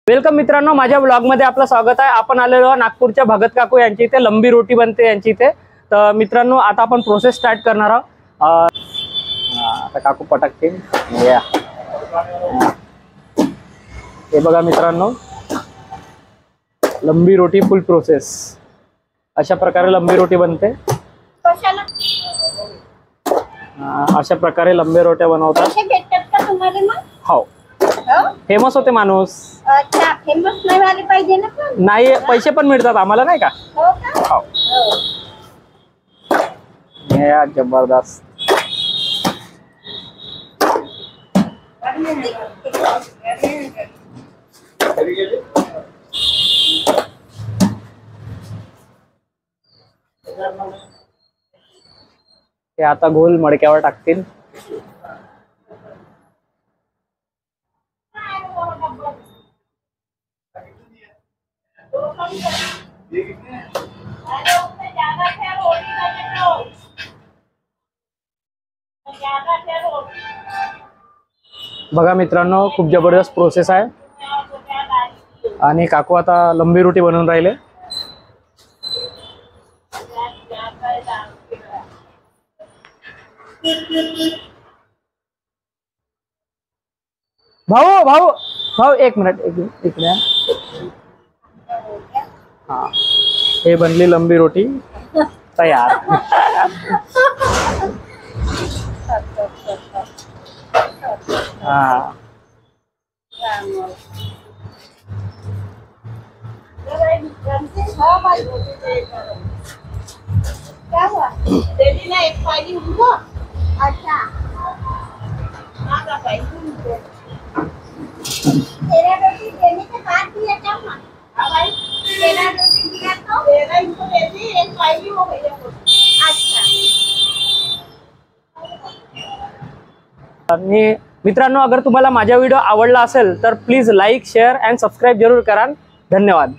Welcome मित्रांनो, माझ्या blog मध्ये आपलं स्वागत आहे। आपण आलेलो आहोत नागपूरच्या भगत काकू यांची इथे लंबी रोटी बनते यांची इथे। तर मित्रांनो आता आपण प्रोसेस स्टार्ट करणार आहोत। आता काकू पटकतील या। हे बघा मित्रांनो, लंबी रोटी फुल प्रोसेस अशा प्रकारे लंबी रोटी बनते। अशा प्रकारे लंबे रोट्या बनवतात। हो, फेमस होते माणूस। अच्छा, फेमस नाही वाले पाहिजे ना पण? नाही, पैसे पण मिळतात आम्हाला, नाही का? हो का? हो। हे जबरदस्त। हे आता गोल मडक्यावर टाकतील। बघा मित्रांनो, खूप जबरदस्त प्रोसेस आहे आणि काकू आता लंबी रोटी बनवून राहिले। भाऊ भाऊ भाऊ एक मिनिट, एक मिनिट। हाँ, ये बनली लंबी रोटी तैयार। हाँ, क्या हुआ? दीदी ने एक पाई उनको। अच्छा, तेरा रोटी देने के बाद दिया क्या ना? भाई तेरा रोटी दिया तो तेरा इनको दे दी, एक पाई हो गई है। अच्छा, आणि मित्रांनो, अगर तुम्हाला माझा व्हिडिओ आवडला असेल तर please like, share and subscribe जरूर करा। धन्यवाद।